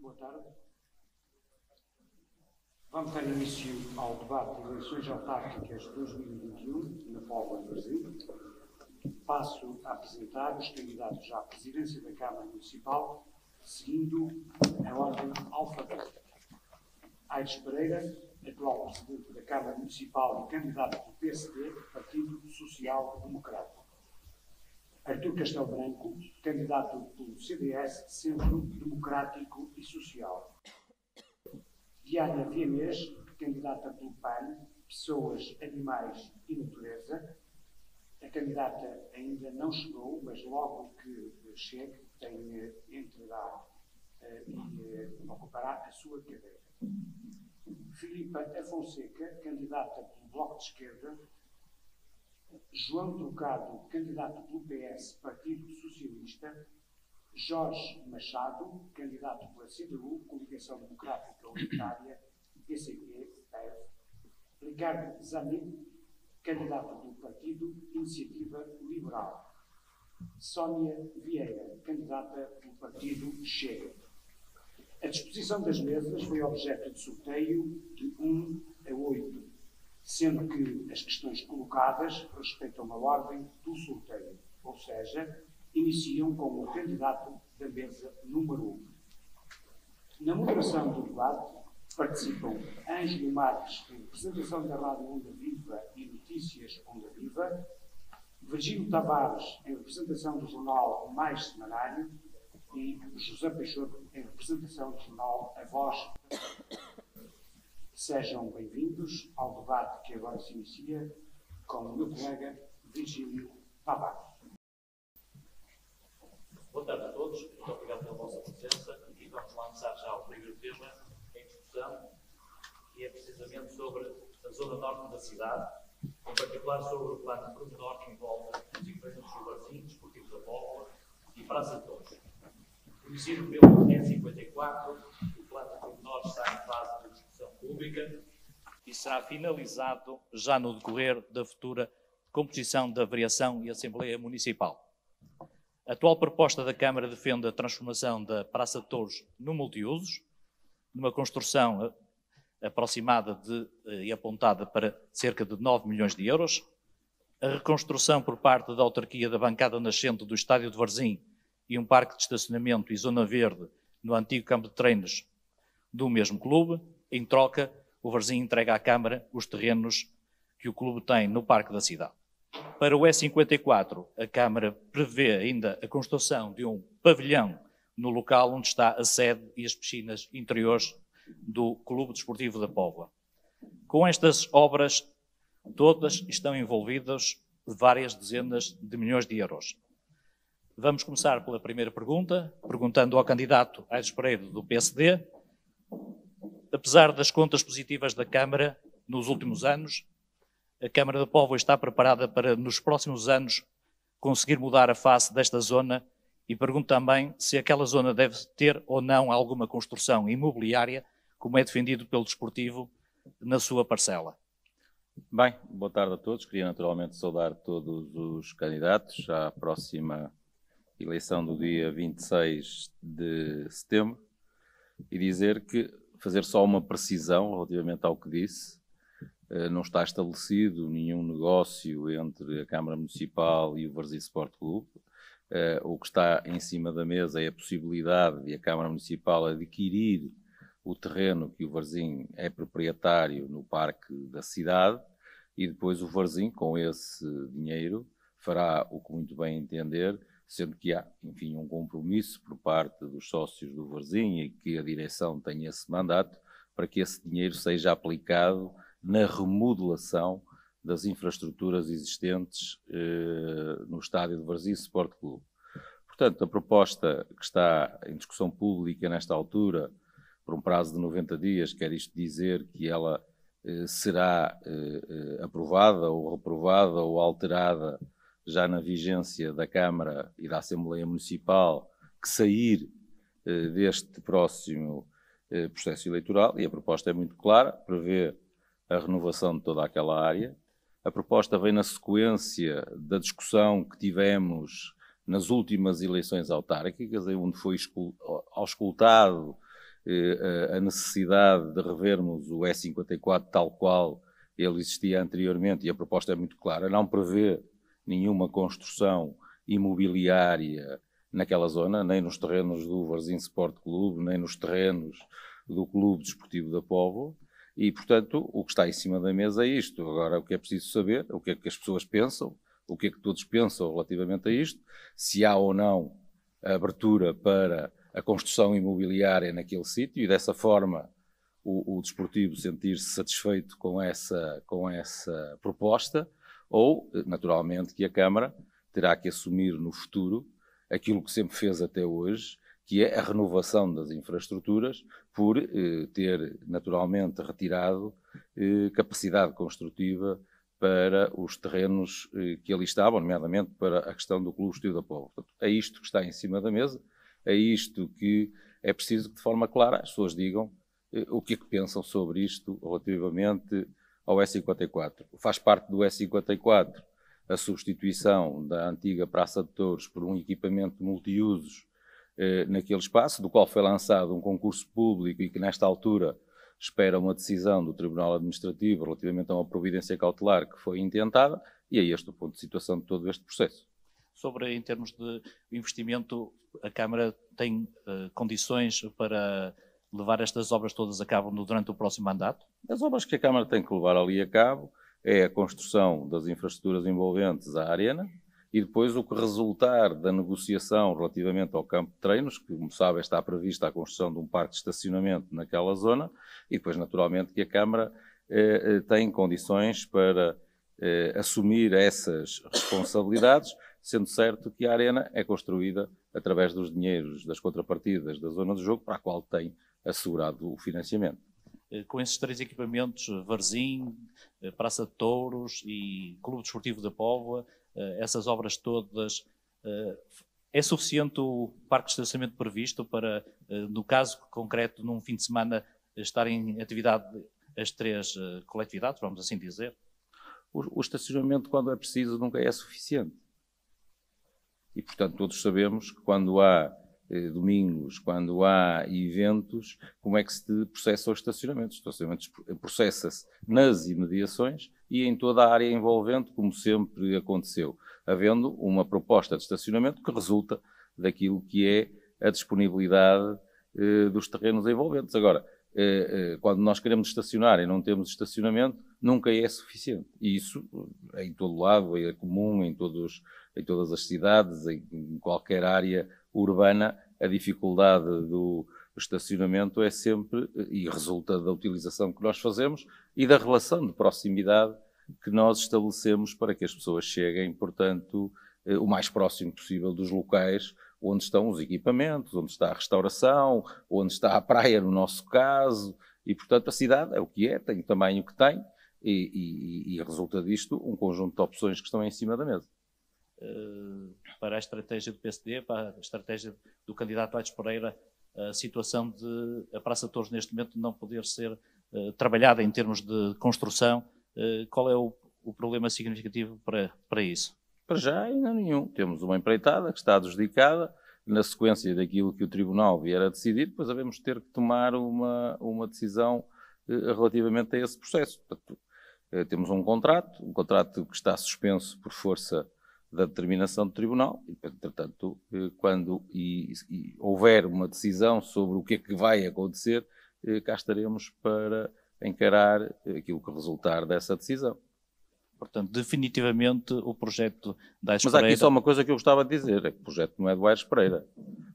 Boa tarde. Vamos dar início ao debate de eleições autárquicas 2021 na Póvoa de Varzim. Passo a apresentar os candidatos à presidência da Câmara Municipal, seguindo a ordem alfabética. Aires Pereira, atual presidente da Câmara Municipal e candidato do PSD, Partido Social Democrático. Artur Castelo Branco, candidato pelo CDS, Centro Democrático e Social. Diana Vianês, candidata pelo PAN, Pessoas, Animais e Natureza. A candidata ainda não chegou, mas logo que chegue, entrará e ocupará a sua cadeira. Filipa Afonseca, candidata pelo Bloco de Esquerda. João Trocado, candidato pelo PS, Partido Socialista. Jorge Machado, candidato pela CDU, Coligação Democrática Unitária, PCP, PEV. Ricardo Zanin, candidato pelo Partido Iniciativa Liberal. Sónia Vieira, candidata pelo Partido Chega. A disposição das mesas foi objeto de sorteio de 1 a 8, sendo que as questões colocadas respeitam a ordem do sorteio, ou seja, iniciam com o candidato da mesa número 1. Na moderação do debate participam Ângelo Marques, em representação da Rádio Onda Viva e Notícias Onda Viva, Virgílio Tavares, em representação do jornal Mais Semanário, e José Peixoto, em representação do jornal A Voz. Sejam bem-vindos ao debate que agora se inicia com o meu colega Virgílio Tavares. Boa tarde a todos, muito obrigado pela vossa presença e vamos lançar já o primeiro tema em discussão, que é precisamente sobre a zona norte da cidade, em particular sobre o plano pormenor que envolve os equipamentos do Varzim, Desportivo da Póvoa e Praça de Torres. Conhecido pelo E54, o plano pormenor está em fase de discussão pública e será finalizado já no decorrer da futura composição da Variação e Assembleia Municipal. A atual proposta da Câmara defende a transformação da Praça de Torres no multiusos, numa construção aproximada e apontada para cerca de 9 milhões de euros, a reconstrução por parte da autarquia da bancada nascente do Estádio de Varzim e um parque de estacionamento e zona verde no antigo campo de treinos do mesmo clube. Em troca, o Varzim entrega à Câmara os terrenos que o clube tem no parque da cidade. Para o E54, a Câmara prevê ainda a construção de um pavilhão no local onde está a sede e as piscinas interiores do Clube Desportivo da Póvoa. Com estas obras, todas estão envolvidas várias dezenas de milhões de euros. Vamos começar pela primeira pergunta, perguntando ao candidato Aires Pereira do PSD. Apesar das contas positivas da Câmara nos últimos anos, a Câmara da Póvoa está preparada para, nos próximos anos, conseguir mudar a face desta zona e pergunto também se aquela zona deve ter ou não alguma construção imobiliária, como é defendido pelo Desportivo na sua parcela. Bem, boa tarde a todos. Queria naturalmente saudar todos os candidatos à próxima eleição do dia 26 de setembro e dizer que, fazer só uma precisão relativamente ao que disse, não está estabelecido nenhum negócio entre a Câmara Municipal e o Varzim Sport Clube. O que está em cima da mesa é a possibilidade de a Câmara Municipal adquirir o terreno que o Varzim é proprietário no parque da cidade e depois o Varzim, com esse dinheiro, fará o que muito bem entender, sendo que há, enfim, um compromisso por parte dos sócios do Varzim e que a direção tem esse mandato para que esse dinheiro seja aplicado na remodelação das infraestruturas existentes no estádio de Varzim Sport Clube. Portanto, a proposta que está em discussão pública nesta altura, por um prazo de 90 dias, quer isto dizer que ela será aprovada ou reprovada ou alterada já na vigência da Câmara e da Assembleia Municipal que sair deste próximo processo eleitoral, e a proposta é muito clara, prevê a renovação de toda aquela área. A proposta vem na sequência da discussão que tivemos nas últimas eleições autárquicas, onde foi auscultado a necessidade de revermos o E54 tal qual ele existia anteriormente, e a proposta é muito clara, não prevê nenhuma construção imobiliária naquela zona, nem nos terrenos do Varzim Sport Clube, nem nos terrenos do Clube Desportivo da Póvoa, e, portanto, o que está em cima da mesa é isto. Agora, o que é preciso saber, o que é que as pessoas pensam, o que é que todos pensam relativamente a isto, se há ou não a abertura para a construção imobiliária naquele sítio, e dessa forma o desportivo sentir-se satisfeito com essa proposta, ou, naturalmente, que a Câmara terá que assumir no futuro aquilo que sempre fez até hoje, que é a renovação das infraestruturas, por ter naturalmente retirado capacidade construtiva para os terrenos que ali estavam, nomeadamente para a questão do Clube Desportivo da Póvoa. Portanto, é isto que está em cima da mesa, é isto que é preciso que de forma clara as pessoas digam o que é que pensam sobre isto relativamente ao E54. Faz parte do E54 a substituição da antiga Praça de Touros por um equipamento multiusos naquele espaço, do qual foi lançado um concurso público e que nesta altura espera uma decisão do Tribunal Administrativo relativamente a uma providência cautelar que foi intentada, e é este o ponto de situação de todo este processo. Sobre, em termos de investimento, a Câmara tem condições para levar estas obras todas a cabo durante o próximo mandato? As obras que a Câmara tem que levar ali a cabo é a construção das infraestruturas envolventes à arena, e depois o que resultar da negociação relativamente ao campo de treinos, que, como sabem, está prevista a construção de um parque de estacionamento naquela zona, e depois, naturalmente, que a Câmara tem condições para assumir essas responsabilidades, sendo certo que a arena é construída através dos dinheiros das contrapartidas da zona de jogo, para a qual tem assegurado o financiamento. Com esses três equipamentos, Varzim, Praça de Touros e Clube Desportivo da Póvoa, essas obras todas, é suficiente o parque de estacionamento previsto para, no caso concreto, num fim de semana, estar em atividade as três coletividades, vamos assim dizer? O estacionamento, quando é preciso, nunca é suficiente. E, portanto, todos sabemos que quando há domingos, quando há eventos, como é que se processa o estacionamento? O estacionamento processa-se nas imediações e em toda a área envolvente, como sempre aconteceu, havendo uma proposta de estacionamento que resulta daquilo que é a disponibilidade dos terrenos envolventes. Agora, quando nós queremos estacionar e não temos estacionamento, nunca é suficiente. E isso, em todo lado, é comum, em todas as cidades, em qualquer área urbana, a dificuldade do estacionamento é sempre, e resulta da utilização que nós fazemos e da relação de proximidade que nós estabelecemos para que as pessoas cheguem, portanto, o mais próximo possível dos locais onde estão os equipamentos, onde está a restauração, onde está a praia, no nosso caso, e, portanto, a cidade é o que é, tem o tamanho que tem, e resulta disto um conjunto de opções que estão em cima da mesa. Para a estratégia do PSD, para a estratégia do candidato Aires Pereira, a situação de a Praça de Touros neste momento não poder ser trabalhada em termos de construção, qual é o problema significativo para isso? Para já ainda nenhum. Temos uma empreitada que está adjudicada, na sequência daquilo que o Tribunal vier a decidir, depois havemos de ter que tomar uma decisão relativamente a esse processo. Portanto, temos um contrato que está suspenso por força da determinação do Tribunal, e, entretanto, quando houver uma decisão sobre o que é que vai acontecer, cá estaremos para encarar aquilo que resultar dessa decisão. Portanto, definitivamente, o projeto da Aires Mas Pereira... há aqui só uma coisa que eu gostava de dizer, é que o projeto não é do Aires Pereira.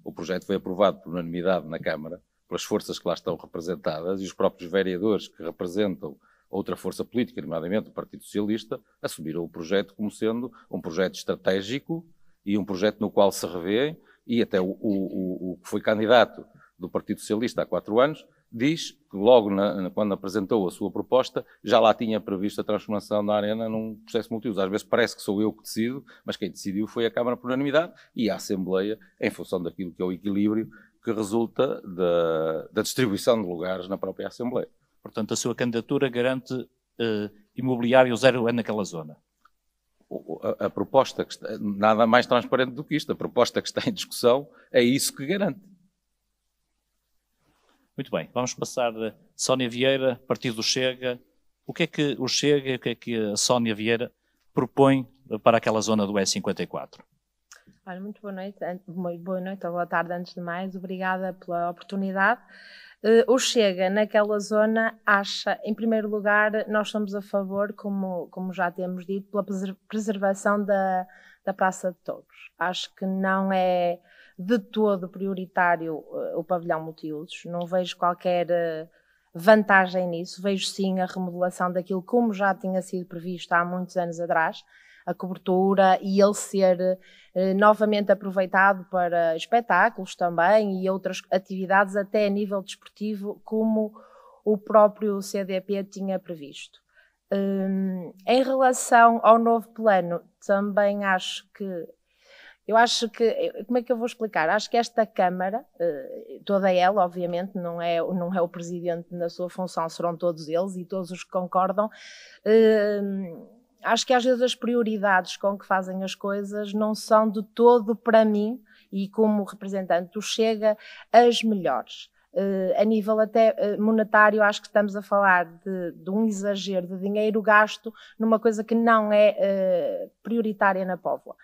O projeto foi aprovado por unanimidade na Câmara, pelas forças que lá estão representadas, e os próprios vereadores que representam outra força política, nomeadamente o Partido Socialista, assumiram o projeto como sendo um projeto estratégico e um projeto no qual se revêem, e até o que foi candidato do Partido Socialista há 4 anos, diz que logo quando apresentou a sua proposta, já lá tinha previsto a transformação da arena num processo multiuso. Às vezes parece que sou eu que decido, mas quem decidiu foi a Câmara por unanimidade e a Assembleia, em função daquilo que é o equilíbrio que resulta da distribuição de lugares na própria Assembleia. Portanto, a sua candidatura garante imobiliário zero naquela zona. A proposta que está, nada mais transparente do que isto, a proposta que está em discussão é isso que garante. Muito bem, vamos passar a Sónia Vieira, Partido do Chega. O que é que o Chega e o que é que a Sónia Vieira propõe para aquela zona do E54? Olha, muito boa noite, ou boa tarde antes de mais, obrigada pela oportunidade. O Chega, naquela zona, acha, em primeiro lugar, nós somos a favor, como já temos dito, pela preservação da Praça de Touros. Acho que não é de todo prioritário o pavilhão multiusos, não vejo qualquer vantagem nisso, vejo sim a remodelação daquilo como já tinha sido previsto há muitos anos atrás, a cobertura e ele ser novamente aproveitado para espetáculos também e outras atividades até a nível desportivo, como o próprio CDP tinha previsto. Em relação ao novo plano, também eu acho que, como é que eu vou explicar? Acho que esta Câmara, toda ela, obviamente, não é o Presidente na sua função, serão todos eles e todos os que concordam. Acho que às vezes as prioridades com que fazem as coisas não são de todo, para mim, e como representante do Chega, as melhores. A nível até monetário, acho que estamos a falar de um exagero de dinheiro gasto numa coisa que não é prioritária na Póvoa.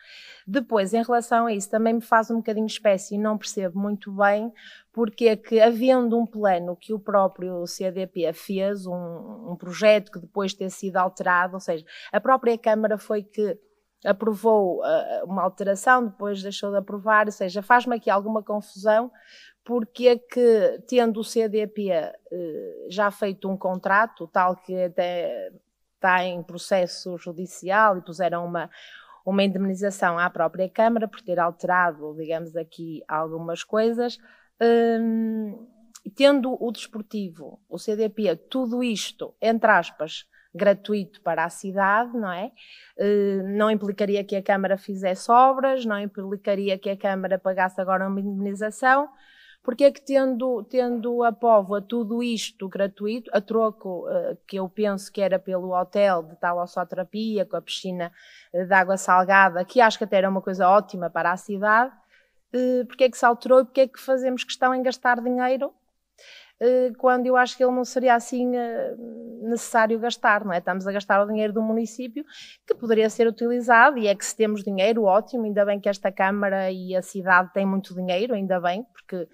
Depois, em relação a isso, também me faz um bocadinho espécie e não percebo muito bem porque é que, havendo um plano que o próprio CDP fez, um projeto que depois ter sido alterado, ou seja, a própria Câmara foi que aprovou uma alteração, depois deixou de aprovar, ou seja, faz-me aqui alguma confusão, porque é que, tendo o CDP já feito um contrato, tal que até está em processo judicial e puseram uma indemnização à própria Câmara por ter alterado, digamos aqui, algumas coisas, tendo o desportivo, o CDP, tudo isto, entre aspas, gratuito para a cidade, não é? Não implicaria que a Câmara fizesse obras, não implicaria que a Câmara pagasse agora uma indemnização, porque é que tendo a Póvoa tudo isto gratuito, a troco que eu penso que era pelo hotel de talossoterapia, com a piscina de água salgada, que acho que até era uma coisa ótima para a cidade, porque é que se alterou e porque é que fazemos questão em gastar dinheiro quando eu acho que ele não seria assim necessário gastar, não é? Estamos a gastar o dinheiro do município que poderia ser utilizado, e é que se temos dinheiro, ótimo, ainda bem que esta Câmara e a cidade têm muito dinheiro, ainda bem, porque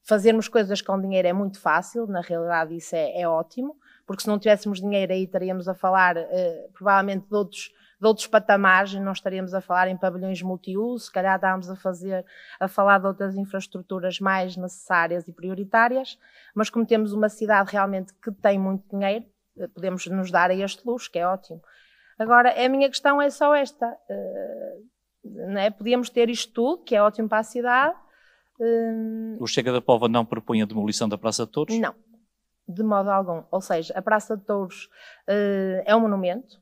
fazermos coisas com dinheiro é muito fácil, na realidade isso é ótimo, porque se não tivéssemos dinheiro aí estaríamos a falar provavelmente de outros patamares, não estaríamos a falar em pavilhões multiuso, se calhar estávamos a falar de outras infraestruturas mais necessárias e prioritárias, mas como temos uma cidade realmente que tem muito dinheiro, podemos nos dar a este luxo, que é ótimo. Agora, a minha questão é só esta, não é? Podíamos ter isto tudo, que é ótimo para a cidade. O Chega da Póvoa não propõe a demolição da Praça de Touros? Não, de modo algum. Ou seja, a Praça de Touros é um monumento,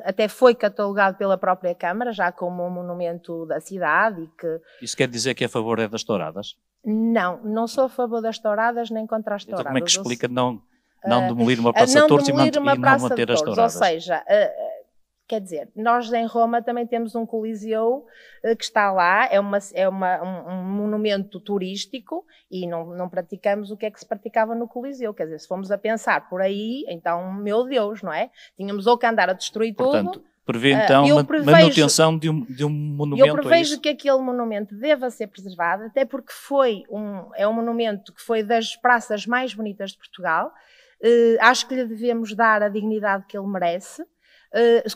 até foi catalogado pela própria Câmara, já como um monumento da cidade. E que... Isso quer dizer que é a favor das touradas? Não sou a favor das touradas nem contra as touradas. Então como é que explica não demolir uma Praça de Touros e não manter as touradas? Ou seja, quer dizer, nós em Roma também temos um Coliseu que está lá, é um monumento turístico e não praticamos o que é que se praticava no Coliseu. Quer dizer, se formos a pensar por aí, então, meu Deus, não é? Tínhamos ou que andar a destruir tudo. Portanto, prevê então manutenção de um monumento. Eu prevejo que aquele monumento deva ser preservado, até porque é um monumento que foi das praças mais bonitas de Portugal. Acho que lhe devemos dar a dignidade que ele merece.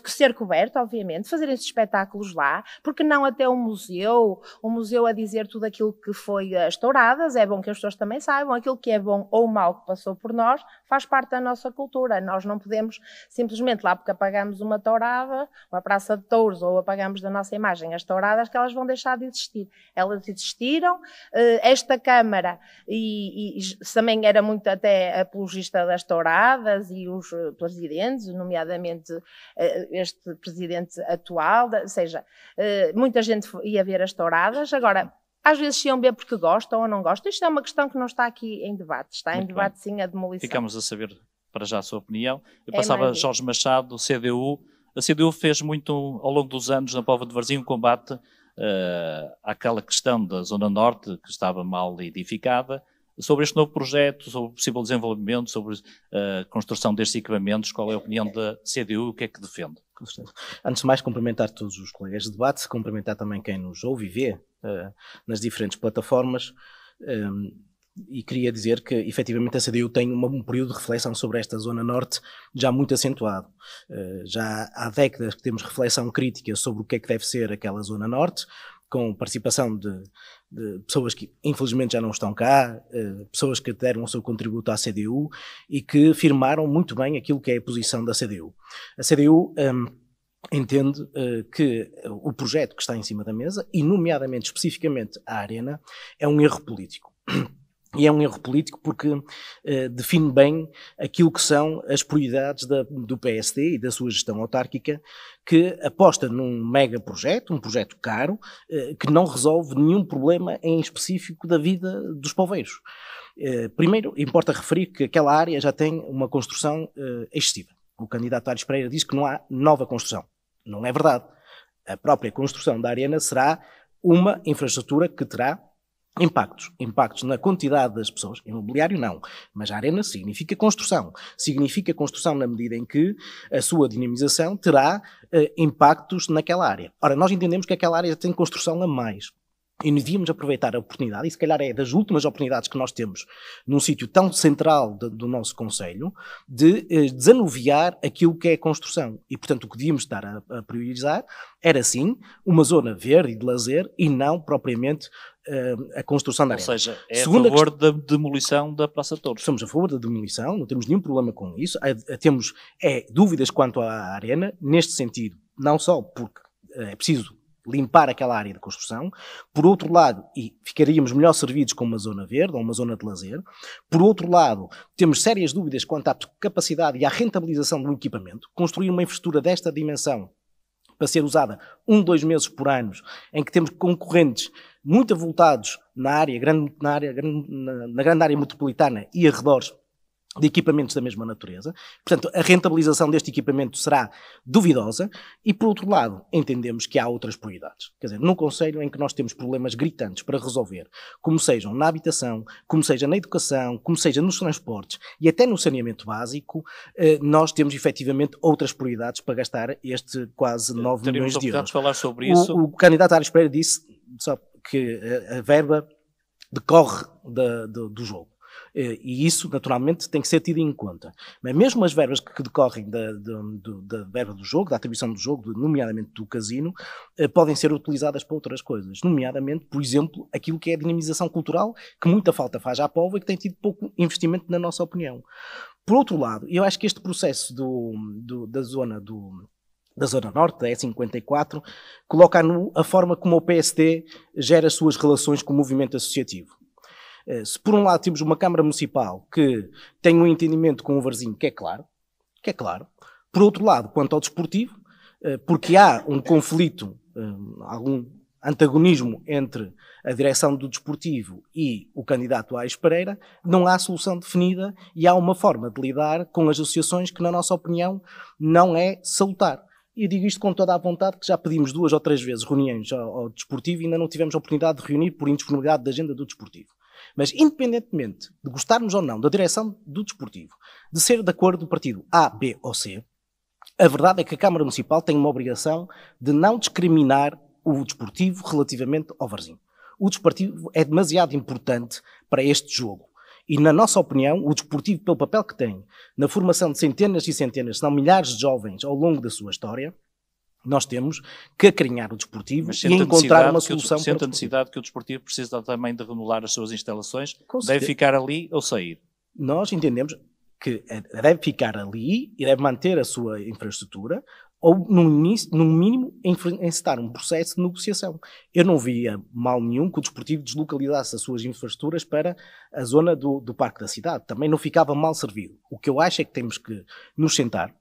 Ser coberto, obviamente, fazer esses espetáculos lá, porque não até o museu a dizer tudo aquilo que foi as touradas. É bom que as pessoas também saibam aquilo que é bom ou mau que passou por nós, faz parte da nossa cultura. Nós não podemos simplesmente lá porque apagamos uma tourada, uma praça de touros, ou apagamos da nossa imagem as touradas, que elas vão deixar de existir. Elas existiram, esta Câmara e também era muito até apologista das touradas e os presidentes, nomeadamente este presidente atual, ou seja, muita gente ia ver as touradas. Agora, às vezes iam ver porque gostam ou não gostam. Isto é uma questão que não está aqui em debate. Está muito em debate, bem. Sim, a demolição. Ficamos a saber para já a sua opinião. Eu passava Jorge Machado, CDU. A CDU fez muito, ao longo dos anos, na Póvoa de Varzim, um combate àquela questão da Zona Norte, que estava mal edificada. Sobre este novo projeto, sobre o possível desenvolvimento, sobre a construção destes equipamentos, qual é a opinião da CDU e o que é que defende? Antes de mais, cumprimentar todos os colegas de debate, cumprimentar também quem nos ouve e vê nas diferentes plataformas, e queria dizer que, efetivamente, a CDU tem um período de reflexão sobre esta Zona Norte já muito acentuado. Já há décadas que temos reflexão crítica sobre o que é que deve ser aquela Zona Norte, com participação de pessoas que infelizmente já não estão cá, pessoas que deram o seu contributo à CDU e que firmaram muito bem aquilo que é a posição da CDU. A CDU entende que o projeto que está em cima da mesa, e nomeadamente, especificamente a Arena, é um erro político. E é um erro político porque define bem aquilo que são as prioridades do PSD e da sua gestão autárquica, que aposta num mega projeto, um projeto caro, que não resolve nenhum problema em específico da vida dos poveiros. Primeiro, importa referir que aquela área já tem uma construção excessiva. O candidato Aires Pereira diz que não há nova construção. Não é verdade. A própria construção da Arena será uma infraestrutura que terá impactos na quantidade das pessoas. Imobiliário não, mas a Arena significa construção na medida em que a sua dinamização terá impactos naquela área. Ora, nós entendemos que aquela área tem construção a mais. E devíamos aproveitar a oportunidade, e se calhar é das últimas oportunidades que nós temos num sítio tão central do nosso concelho, de desanuviar aquilo que é a construção. E, portanto, o que devíamos estar a priorizar era, sim, uma zona verde e de lazer e não propriamente a construção da Arena. Ou seja, é a favor da demolição da Praça de Touros. Somos a favor da demolição, não temos nenhum problema com isso. Temos dúvidas quanto à Arena, neste sentido, não só porque é preciso limpar aquela área de construção, por outro lado, e ficaríamos melhor servidos com uma zona verde ou uma zona de lazer, por outro lado, temos sérias dúvidas quanto à capacidade e à rentabilização do equipamento. Construir uma infraestrutura desta dimensão para ser usada 2 meses por ano, em que temos concorrentes muito avultados na grande área metropolitana e arredores de equipamentos da mesma natureza. Portanto, a rentabilização deste equipamento será duvidosa e, por outro lado, entendemos que há outras prioridades. Quer dizer, num concelho em que nós temos problemas gritantes para resolver, como sejam na habitação, como seja na educação, como seja nos transportes e até no saneamento básico, nós temos efetivamente outras prioridades para gastar este quase 9 milhões de euros. Falar sobre isso. O candidato Aires Pereira disse só que a verba decorre do jogo. E isso, naturalmente, tem que ser tido em conta. Mas mesmo as verbas que decorrem da verba do jogo, da atribuição do jogo, nomeadamente do casino, podem ser utilizadas para outras coisas. Nomeadamente, por exemplo, aquilo que é a dinamização cultural, que muita falta faz à Póvoa e que tem tido pouco investimento, na nossa opinião. Por outro lado, eu acho que este processo da Zona Norte, da E54, coloca a forma como o PSD gera as suas relações com o movimento associativo. Se por um lado temos uma Câmara Municipal que tem um entendimento com o Varzim que é claro, por outro lado, quanto ao desportivo, porque há um conflito, algum antagonismo entre a direção do desportivo e o candidato Aires Pereira, não há solução definida e há uma forma de lidar com as associações que, na nossa opinião, não é salutar. E eu digo isto com toda a vontade, que já pedimos 2 ou 3 vezes reuniões ao desportivo e ainda não tivemos a oportunidade de reunir por indisponibilidade da agenda do desportivo. Mas, independentemente de gostarmos ou não da direção do desportivo, de ser de acordo do partido A, B ou C, a verdade é que a Câmara Municipal tem uma obrigação de não discriminar o desportivo relativamente ao Varzim. O desportivo é demasiado importante para este jogo. E, na nossa opinião, o desportivo, pelo papel que tem na formação de centenas e centenas, se não milhares de jovens ao longo da sua história, nós temos que acarinhar o desportivo e encontrar uma solução para o desportivo. Sente a necessidade que o desportivo precisa também de renovar as suas instalações, deve ficar ali ou sair? Nós entendemos que deve ficar ali e deve manter a sua infraestrutura ou, no mínimo, encetar um processo de negociação. Eu não via mal nenhum que o desportivo deslocalizasse as suas infraestruturas para a zona do Parque da Cidade. Também não ficava mal servido. O que eu acho é que temos que nos sentar,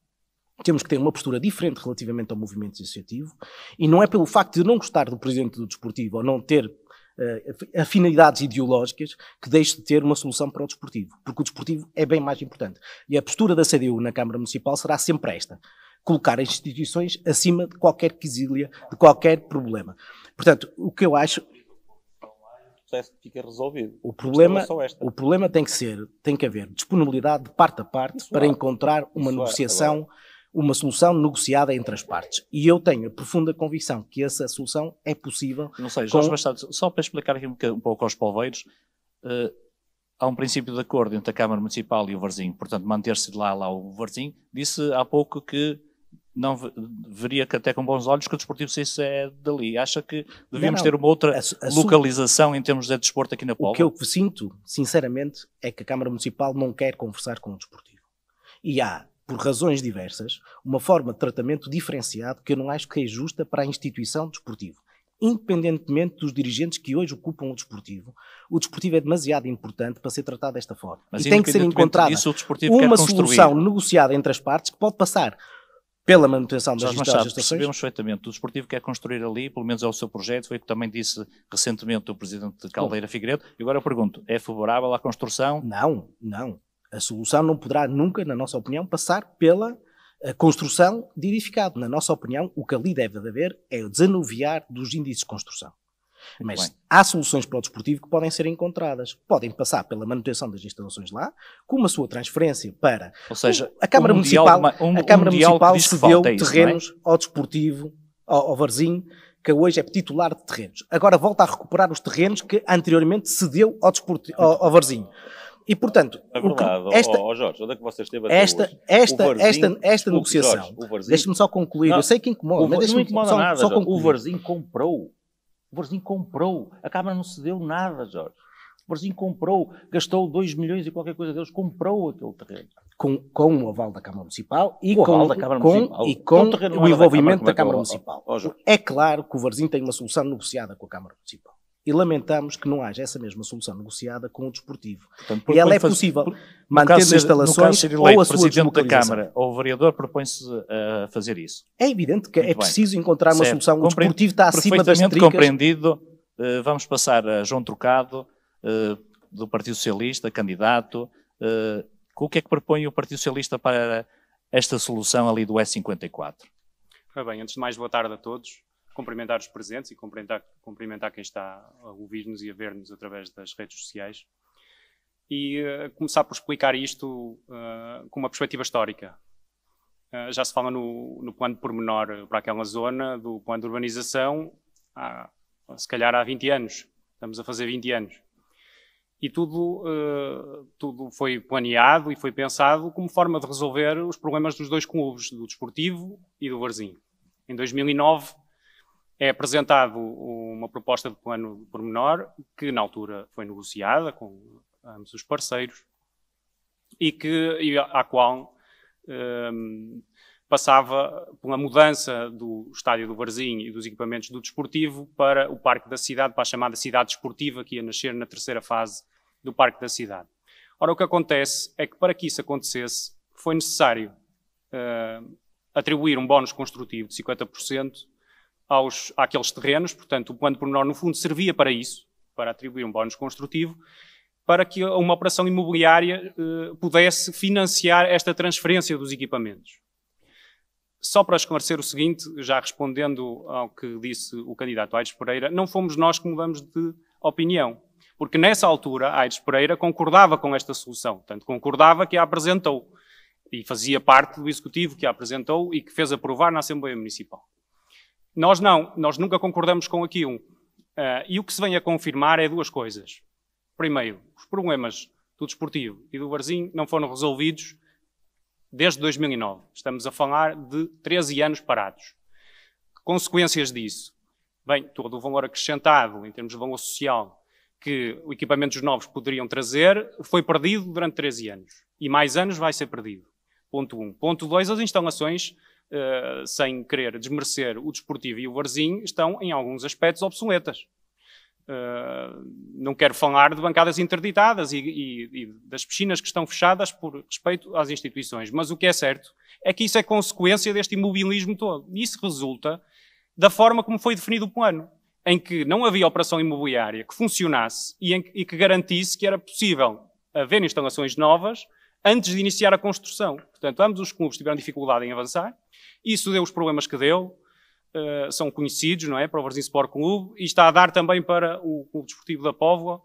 temos que ter uma postura diferente relativamente ao movimento associativo, e não é pelo facto de não gostar do presidente do desportivo ou não ter afinidades ideológicas que deixe de ter uma solução para o desportivo, porque o desportivo é bem mais importante. E a postura da CDU na Câmara Municipal será sempre esta: colocar as instituições acima de qualquer quesilha, de qualquer problema. Portanto, o que eu acho... processo fica resolvido. O problema, Só esta. o problema tem que haver disponibilidade de parte a parte para encontrar uma negociação, uma solução negociada entre as partes. E eu tenho a profunda convicção que essa solução é possível. Não sei, Jorge Bastardo, só para explicar aqui um pouco aos polveiros, há um princípio de acordo entre a Câmara Municipal e o Varzim, portanto, manter-se lá o Varzim. Disse há pouco que não veria que até com bons olhos que o desportivo saísse dali. Acha que devíamos ter uma outra localização em termos de desporto aqui na Póvoa? O que eu sinto, sinceramente, é que a Câmara Municipal não quer conversar com o desportivo. E há, por razões diversas, uma forma de tratamento diferenciado que eu não acho que é justa para a instituição desportiva. Independentemente dos dirigentes que hoje ocupam o desportivo é demasiado importante para ser tratado desta forma. Mas e tem que ser encontrada uma solução negociada entre as partes que pode passar pela manutenção das estações. Percebemos perfeitamente. O desportivo quer construir ali, pelo menos é o seu projeto, foi o que também disse recentemente o presidente de Caldeira Figueiredo. E agora eu pergunto, é favorável à construção? Não. A solução não poderá nunca, na nossa opinião, passar pela construção de edificado. Na nossa opinião, o que ali deve haver é o desanuviar dos índices de construção. Mas há soluções para o desportivo que podem ser encontradas. Podem passar pela manutenção das instalações lá, com uma sua transferência para... Ou seja, a Câmara Municipal cedeu terrenos ao desportivo, ao Varzim, que hoje é titular de terrenos. Agora volta a recuperar os terrenos que anteriormente cedeu ao Varzim. E, portanto, é verdade, Jorge, onde é que você esteve esta negociação, deixe-me só concluir, eu sei que incomoda, mas deixe-me só concluir. O Varzim comprou, a Câmara não cedeu nada, Jorge. O Varzim comprou, gastou 2 milhões e qualquer coisa deles, comprou aquele terreno. Com o aval da Câmara Municipal e com o envolvimento da Câmara Municipal. É claro que o Varzim tem uma solução negociada com a Câmara Municipal. E lamentamos que não haja essa mesma solução negociada com o desportivo. Portanto, e ela é possível mantendo instalações ou a sua Presidente da Câmara ou o vereador propõe-se a fazer isso. É evidente que é preciso encontrar uma solução. O desportivo está acima das tricas. Compreendido. Vamos passar a João Trocado, do Partido Socialista, candidato. O que é que propõe o Partido Socialista para esta solução ali do E54? Bem, antes de mais, boa tarde a todos. Cumprimentar os presentes e cumprimentar quem está a ouvir-nos e a ver-nos através das redes sociais. E começar por explicar isto com uma perspectiva histórica. Já se fala no plano de pormenor para aquela zona, do plano de urbanização, se calhar há 20 anos. Estamos a fazer 20 anos. E tudo foi planeado e foi pensado como forma de resolver os problemas dos dois clubes, do Desportivo e do Varzim. Em 2009, é apresentado uma proposta de plano de pormenor que, na altura, foi negociada com ambos os parceiros e à qual passava pela mudança do estádio do Varzim e dos equipamentos do Desportivo para o Parque da Cidade, para a chamada Cidade Desportiva, que ia nascer na terceira fase do Parque da Cidade. Ora, o que acontece é que, para que isso acontecesse, foi necessário atribuir um bónus construtivo de 50% àqueles terrenos. Portanto, o plano de pormenor, no fundo, servia para isso, para atribuir um bónus construtivo, para que uma operação imobiliária pudesse financiar esta transferência dos equipamentos. Só para esclarecer o seguinte, já respondendo ao que disse o candidato Aires Pereira, não fomos nós que mudamos de opinião, porque nessa altura Aires Pereira concordava com esta solução, portanto, concordava que a apresentou e fazia parte do executivo que a apresentou e que fez aprovar na Assembleia Municipal. Nós não, nós nunca concordamos com aquilo. E o que se vem a confirmar é duas coisas. Primeiro, os problemas do Desportivo e do Varzim não foram resolvidos desde 2009. Estamos a falar de 13 anos parados. Consequências disso? Bem, todo o valor acrescentado em termos de valor social que os equipamentos novos poderiam trazer foi perdido durante 13 anos. E mais anos vai ser perdido. Ponto 1. Ponto 2, as instalações, sem querer desmerecer o Desportivo e o Varzim, estão em alguns aspectos obsoletas. Não quero falar de bancadas interditadas e das piscinas que estão fechadas por respeito às instituições, mas o que é certo é que isso é consequência deste imobilismo todo. E isso resulta da forma como foi definido o plano, em que não havia operação imobiliária que funcionasse e que garantisse que era possível haver instalações novas antes de iniciar a construção. Portanto, ambos os clubes tiveram dificuldade em avançar. Isso deu os problemas que deu. são conhecidos, não é? Para o Varzim Sport Clube, e está a dar também para o Clube Desportivo da Póvoa,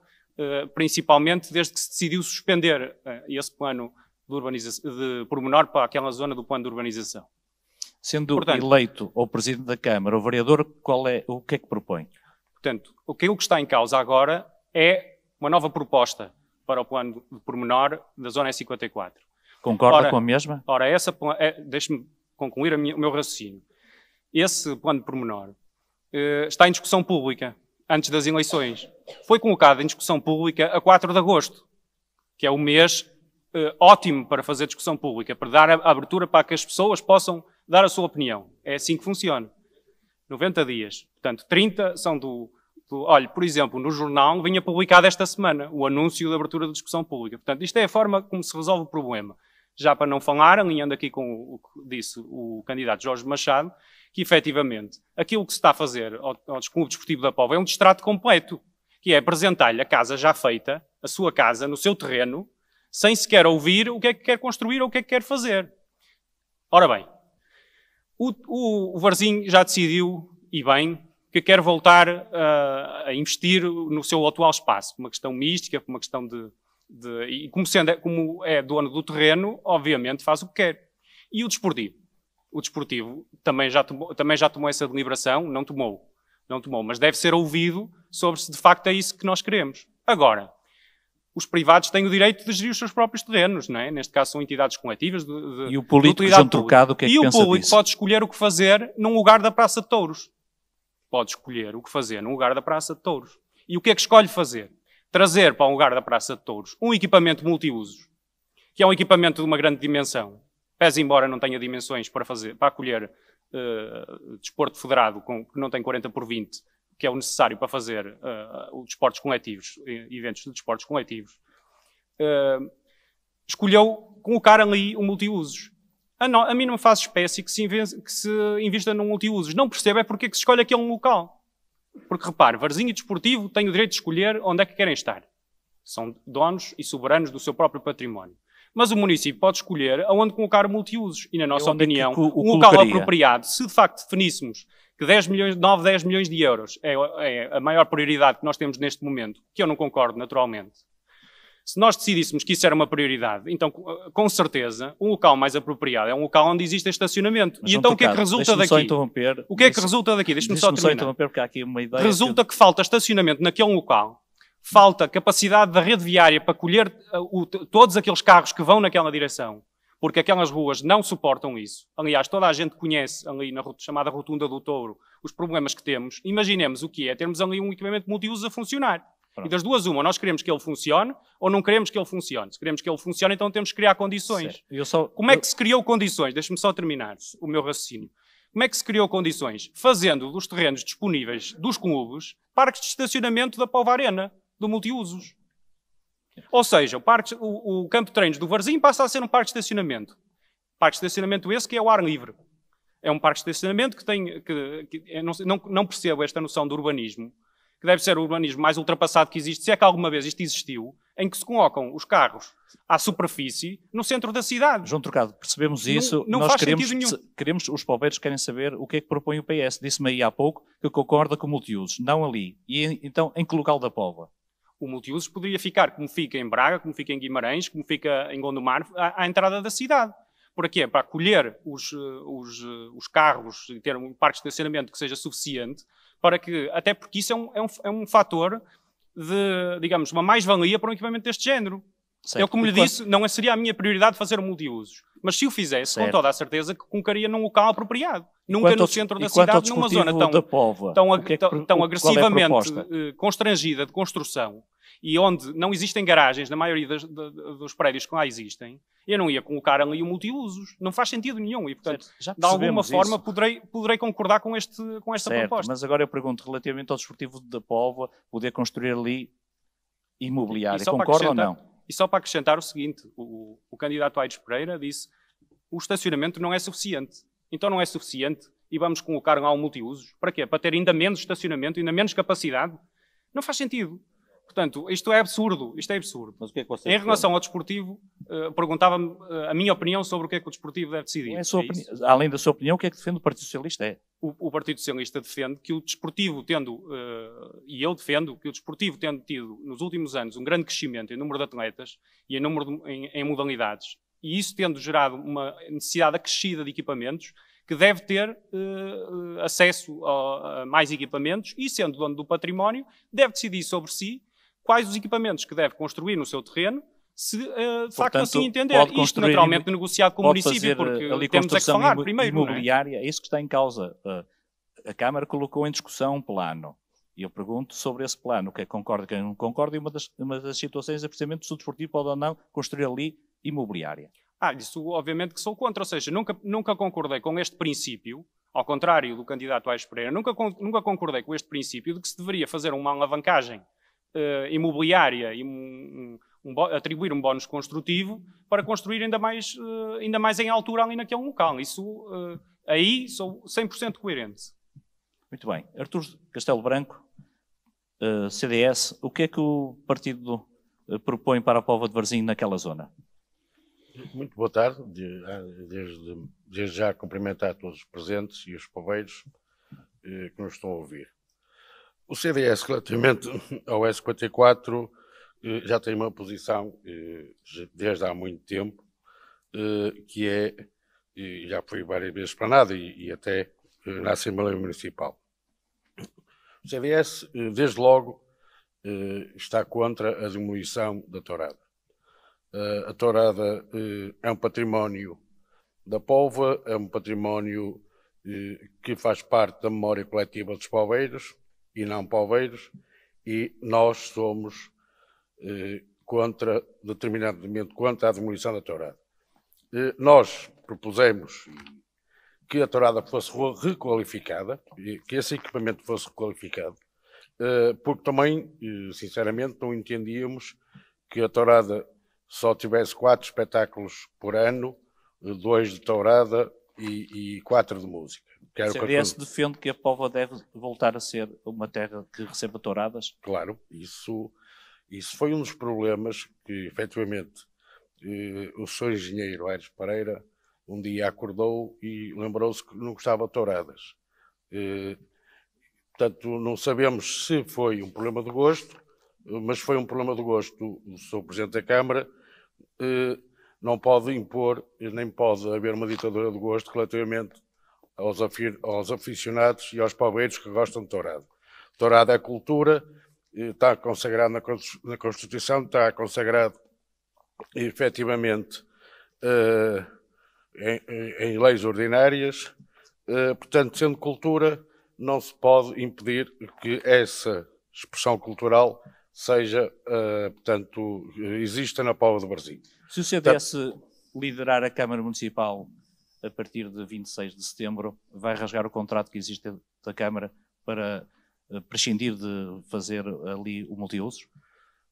principalmente desde que se decidiu suspender esse plano de pormenor para aquela zona do plano de urbanização. Sendo Portanto, eleito o Presidente da Câmara, o vereador, o que é que propõe? Portanto, o que está em causa agora é uma nova proposta para o plano de pormenor da zona E54. Concorda com a mesma? Ora, deixe-me concluir o meu raciocínio. Esse plano de pormenor está em discussão pública antes das eleições. Foi colocado em discussão pública a 4 de agosto, que é o mês ótimo para fazer discussão pública, para dar a abertura para que as pessoas possam dar a sua opinião. É assim que funciona. 90 dias. Portanto, 30 são olha, por exemplo, no jornal vinha publicado esta semana o anúncio da abertura da discussão pública. Portanto, isto é a forma como se resolve o problema. Já para não falar, alinhando aqui com o que disse o candidato Jorge Machado, que efetivamente aquilo que se está a fazer ao Clube Desportivo da Póvoa é um distrato completo, que é apresentar-lhe a casa já feita, a sua casa, no seu terreno, sem sequer ouvir o que é que quer construir ou o que é que quer fazer. Ora bem, o Varzim já decidiu, e bem, que quer voltar a investir no seu atual espaço, por uma questão mística, por uma questão e como é dono do terreno, obviamente faz o que quer. E o desportivo? O desportivo também já tomou essa deliberação, não tomou, mas deve ser ouvido sobre se de facto é isso que nós queremos. Agora, os privados têm o direito de gerir os seus próprios terrenos, não é? Neste caso são entidades coletivas. E o político, João Trocado, o que é que pensa disso? E o público pode escolher o que fazer num lugar da Praça de Touros. Pode escolher o que fazer num lugar da Praça de Touros. E o que é que escolhe fazer? Trazer para um lugar da Praça de Touros um equipamento multiusos, que é um equipamento de uma grande dimensão, pese embora não tenha dimensões para acolher desporto federado que não tem 40 por 20, que é o necessário para fazer os desportos coletivos, eventos de desportos coletivos, escolheu colocar ali um multiusos. A mim não me faz espécie que se invista num multiusos. Não percebo é porque é que se escolhe aquele local. Porque, repare, Varzim e Desportivo têm o direito de escolher onde é que querem estar. São donos e soberanos do seu próprio património. Mas o município pode escolher aonde colocar o multiusos. E, na nossa opinião, um local apropriado, se de facto definíssemos que 10 milhões de euros é a maior prioridade que nós temos neste momento, que eu não concordo, naturalmente. Se nós decidíssemos que isso era uma prioridade, então, com certeza, um local mais apropriado é um local onde existe estacionamento. Mas e então o que é que resulta daqui? O que é que resulta daqui? Deixa-me só terminar. Porque há aqui uma ideia resulta que falta estacionamento naquele local, falta capacidade da rede viária para colher todos aqueles carros que vão naquela direção, porque aquelas ruas não suportam isso. Aliás, toda a gente conhece ali na chamada Rotunda do Touro os problemas que temos. Imaginemos o que é termos ali um equipamento multiusos a funcionar. Pronto. E das duas, uma, nós queremos que ele funcione ou não queremos que ele funcione. Se queremos que ele funcione, então temos que criar condições. Como é que se criou condições? Deixa-me só terminar o meu raciocínio. Como é que se criou condições? Fazendo dos terrenos disponíveis dos clubes parques de estacionamento da Póvoa Arena, do multiusos. Ou seja, o campo de treinos do Varzim passa a ser um parque de estacionamento. Parque de estacionamento esse que é o ar livre. É um parque de estacionamento que tem... não percebo esta noção de urbanismo, que deve ser o urbanismo mais ultrapassado que existe, se é que alguma vez isto existiu, em que se colocam os carros à superfície no centro da cidade. João Trocado, percebemos isso. Não nós faz sentido nenhum. Os palpeiros querem saber o que é que propõe o PS. Disse-me aí há pouco que concorda com multiusos, não ali. E então, em que local da Póvoa? O multiusos poderia ficar como fica em Braga, como fica em Guimarães, como fica em Gondomar, à entrada da cidade. Por quê? Para acolher os carros e ter um parque de estacionamento que seja suficiente, para que, até porque isso é um fator de, digamos, uma mais-valia para um equipamento deste género. Certo. Eu, como lhe disse, não seria a minha prioridade fazer um multiusos. Mas se o fizesse, com toda a certeza que colocaria num local apropriado. Nunca no centro da cidade, numa zona tão agressivamente constrangida de construção e onde não existem garagens na maioria dos prédios que lá existem, eu não ia colocar ali um multiusos. Não faz sentido nenhum. E, portanto, de alguma forma, poderei concordar com esta proposta. Mas agora eu pergunto, relativamente ao desportivo da Póvoa, poder construir ali imobiliário, concorda ou não? E só para acrescentar o seguinte, o candidato Aires Pereira disse o estacionamento não é suficiente. Então não é suficiente e vamos colocar lá um multiusos. Para quê? Para ter ainda menos estacionamento, ainda menos capacidade? Não faz sentido. Portanto, isto é absurdo. Isto é absurdo. Mas o que é que você em relação ao desportivo, perguntava-me a minha opinião sobre o que é que o desportivo deve decidir. Além da sua opinião, o que é que defende o Partido Socialista? o Partido Socialista defende que o desportivo e eu defendo que o desportivo tendo tido nos últimos anos um grande crescimento em número de atletas e em número em modalidades, e isso tendo gerado uma necessidade acrescida de equipamentos, que deve ter acesso a mais equipamentos e, sendo dono do património, deve decidir sobre si quais os equipamentos que deve construir no seu terreno, se de facto assim entender. Isto naturalmente negociado com o município, porque temos é que falar primeiro. Imobiliária, é isso que está em causa. A Câmara colocou em discussão um plano. E eu pergunto sobre esse plano, quem concorda, quem não concorda, e uma das situações é precisamente se o desportivo pode ou não construir ali imobiliária. Isso obviamente que sou contra, ou seja, nunca concordei com este princípio, ao contrário do candidato Aires Pereira, nunca concordei com este princípio de que se deveria fazer uma alavancagem imobiliária e atribuir um bónus construtivo para construir ainda mais em altura ali naquele local. Isso, aí sou 100% coerente. Muito bem. Artur Castelo Branco, CDS, o que é que o partido propõe para a Póvoa de Varzim naquela zona? Muito boa tarde. Desde já cumprimentar todos os presentes e os poveiros que nos estão a ouvir. O CDS, relativamente ao S54, já tem uma posição desde há muito tempo, que é, já foi várias vezes explanada e até na Assembleia Municipal. O CDS, desde logo, está contra a demolição da tourada. A tourada é um património da Póvoa, é um património que faz parte da memória coletiva dos poveiros e não poveiros, e nós somos determinadamente contra a demolição da tourada. Nós propusemos que a tourada fosse requalificada, que esse equipamento fosse requalificado, porque também, sinceramente, não entendíamos que a tourada só tivesse 4 espetáculos por ano, 2 de tourada e 4 de música. O CDS defende que a Póvoa deve voltar a ser uma terra que receba touradas? Claro, isso foi um dos problemas que, efetivamente, o Sr. Engenheiro Aires Pereira um dia acordou e lembrou-se que não gostava de touradas. Portanto, não sabemos se foi um problema de gosto, mas foi um problema de gosto do Sr. Presidente da Câmara. Não pode impor, nem pode haver uma ditadura de gosto relativamente aos aficionados e aos poveiros que gostam de tourada. Tourada é cultura, está consagrado na Constituição, está consagrado efetivamente em leis ordinárias. Portanto, sendo cultura, não se pode impedir que essa expressão cultural seja, portanto, exista na Póvoa de Varzim. Se o CDS liderar a Câmara Municipal a partir de 26 de setembro, vai rasgar o contrato que existe da Câmara para prescindir de fazer ali o multiusos?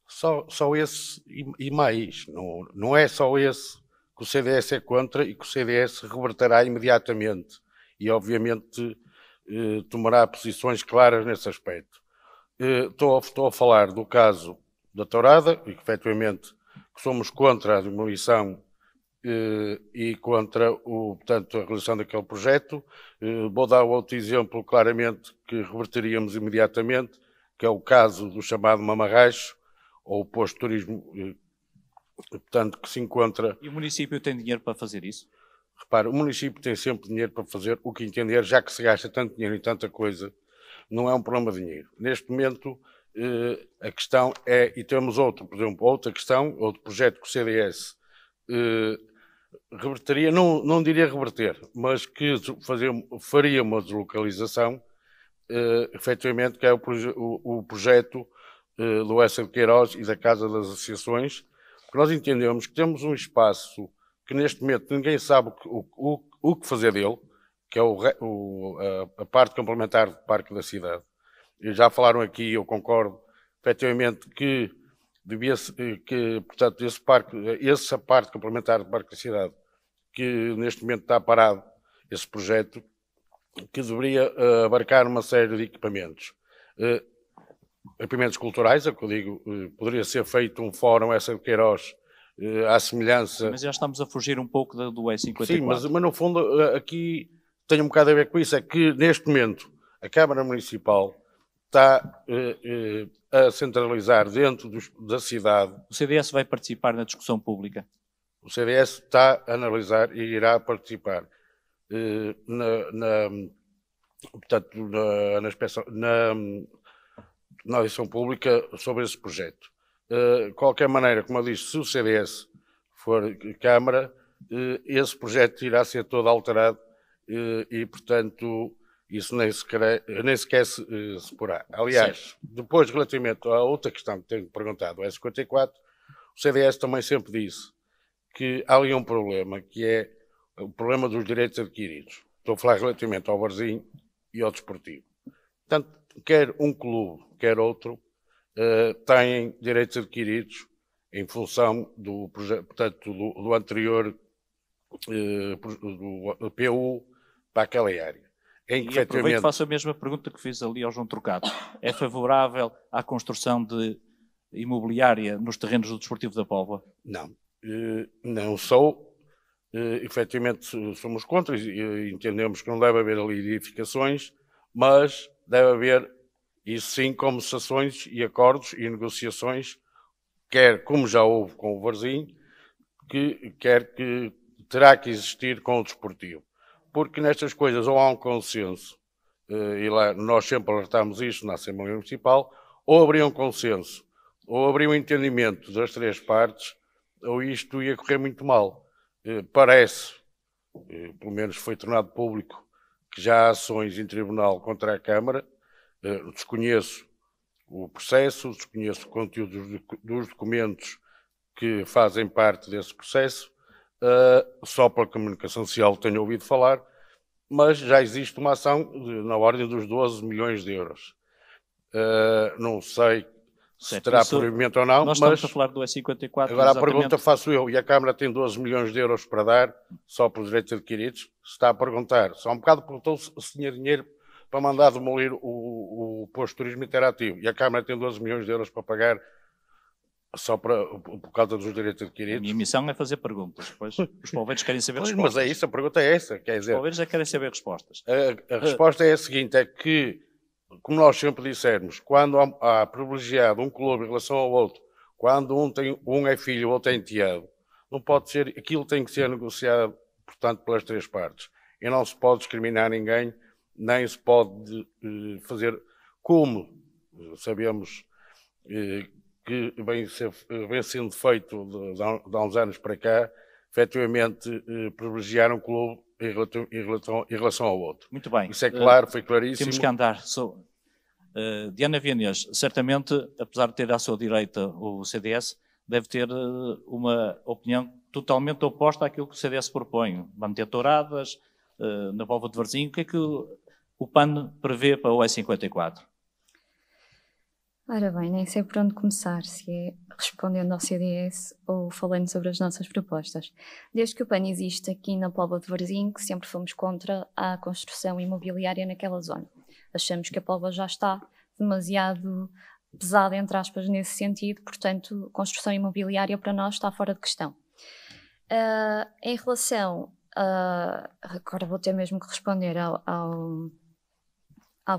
Só esse e mais. Não é só esse que o CDS é contra e que o CDS reverterá imediatamente. E, obviamente, tomará posições claras nesse aspecto. Estou a falar do caso da tourada, e que, efetivamente, somos contra a demolição e contra portanto, a realização daquele projeto. Vou dar outro exemplo claramente que reverteríamos imediatamente, que é o caso do chamado mamarracho, ou o posto de turismo, portanto, que se encontra... E o município tem dinheiro para fazer isso? Repara, o município tem sempre dinheiro para fazer o que entender, já que se gasta tanto dinheiro em tanta coisa, não é um problema de dinheiro. Neste momento, a questão é, e temos outra questão, outro projeto que o CDS reverteria, não diria reverter, mas que faria uma deslocalização, efetivamente, que é o projeto do Essa de Queiroz e da Casa das Associações, porque nós entendemos que temos um espaço que neste momento ninguém sabe o que fazer dele, que é a parte complementar do Parque da Cidade. E já falaram aqui, eu concordo, efetivamente, que portanto, essa parte complementar do Parque da Cidade, que neste momento está parado, esse projeto, que deveria abarcar uma série de equipamentos. Equipamentos culturais, é o que eu digo, poderia ser feito um fórum Essa de Queiroz, à semelhança... Mas já estamos a fugir um pouco do E54. Sim, mas no fundo aqui tem um bocado a ver com isso, é que neste momento a Câmara Municipal está a centralizar dentro da cidade. O CDS vai participar na discussão pública? O CDS está a analisar e irá participar portanto, na audição pública sobre esse projeto. De qualquer maneira, como eu disse, se o CDS for Câmara, esse projeto irá ser todo alterado e, portanto, isso nem sequer se porá. Aliás, depois, relativamente à outra questão que tenho perguntado, o S54, o CDS também sempre disse que há ali um problema, que é o problema dos direitos adquiridos. Estou a falar relativamente ao Varzim e ao desportivo. Portanto, quer um clube, quer outro, têm direitos adquiridos em função do projeto, portanto, do anterior do PU para aquela área. Em que, e aproveito e faço a mesma pergunta que fiz ali ao João Trocado. É favorável à construção de imobiliária nos terrenos do Desportivo da Póvoa? Não. Não sou. Efetivamente somos contra e entendemos que não deve haver ali edificações, mas deve haver, isso sim, conversações e acordos e negociações, quer como já houve com o Varzim, quer que terá que existir com o desportivo. Porque nestas coisas ou há um consenso, e lá nós sempre alertamos isto na Assembleia Municipal, ou haveria um consenso, ou haveria um entendimento das três partes, ou isto ia correr muito mal. Parece, pelo menos foi tornado público, que já há ações em tribunal contra a Câmara. Desconheço o processo, desconheço o conteúdo dos documentos que fazem parte desse processo, só pela comunicação social tenho ouvido falar, mas já existe uma ação na ordem dos 12 milhões de euros. Não sei se terá provimento ou não, nós estamos a falar do E54. Agora a pergunta faço eu, e a Câmara tem 12 milhões de euros para dar, só pelos direitos adquiridos? Se está a perguntar, só um bocado perguntou se tinha dinheiro para mandar demolir o posto de turismo interativo, e a Câmara tem 12 milhões de euros para pagar só por causa dos direitos adquiridos. A minha missão é fazer perguntas, pois os poveiros querem saber respostas. Mas é isso, a pergunta é essa, quer dizer... Os poveiros já querem saber respostas. A resposta é a seguinte, é que, como nós sempre dissemos, quando há privilegiado um clube em relação ao outro, quando um é filho, o outro é enteado, não pode ser, aquilo tem que ser negociado, portanto, pelas três partes. E não se pode discriminar ninguém, nem se pode fazer como sabemos que vem sendo feito de há uns anos para cá, efetivamente privilegiar um clube em relação ao outro. Muito bem. Isso é claro, foi claríssimo. Temos que andar. Diana Vianês, certamente, apesar de ter à sua direita o CDS, deve ter uma opinião totalmente oposta àquilo que o CDS propõe. Manter touradas na Póvoa de Varzim. O que é que o PAN prevê para o E54? Ora bem, nem sei por onde começar, se é respondendo ao CDS ou falando sobre as nossas propostas. Desde que o PAN existe aqui na Póvoa de Varzim, que sempre fomos contra a construção imobiliária naquela zona. Achamos que a Póvoa já está demasiado pesada, entre aspas, nesse sentido, portanto, construção imobiliária para nós está fora de questão. Em relação agora vou ter mesmo que responder ao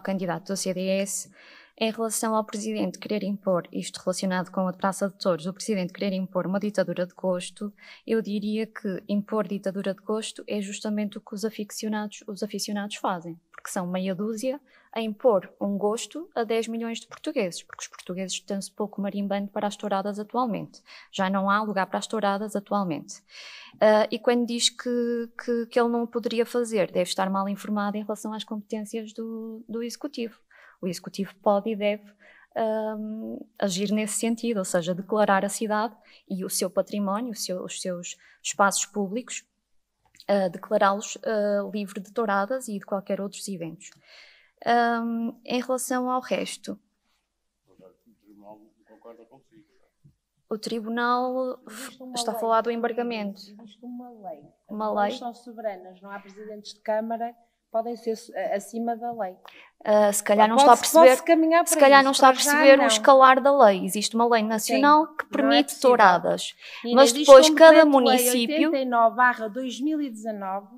candidato do CDS. Em relação ao Presidente querer impor, isto relacionado com a Praça de Touros, o Presidente querer impor uma ditadura de gosto, eu diria que impor ditadura de gosto é justamente o que os aficionados fazem, porque são meia dúzia a impor um gosto a 10 milhões de portugueses, porque os portugueses têm-se pouco marimbando para as touradas atualmente. Já não há lugar para as touradas atualmente. E quando diz que ele não o poderia fazer, deve estar mal informado em relação às competências do Executivo. O Executivo pode e deve agir nesse sentido, ou seja, declarar a cidade e o seu património, os seus espaços públicos, declará-los livre de touradas e de qualquer outros eventos. Em relação ao resto, o Tribunal está a falar do embargamento. Existe uma lei. Uma lei? São soberanas, não há presidentes de Câmara, podem ser acima da lei. Se calhar não está a perceber, se calhar não está a perceber o não. escalar da lei. Existe uma lei nacional que permite touradas, E mas existe depois um cada decreto-lei município... 89/2019,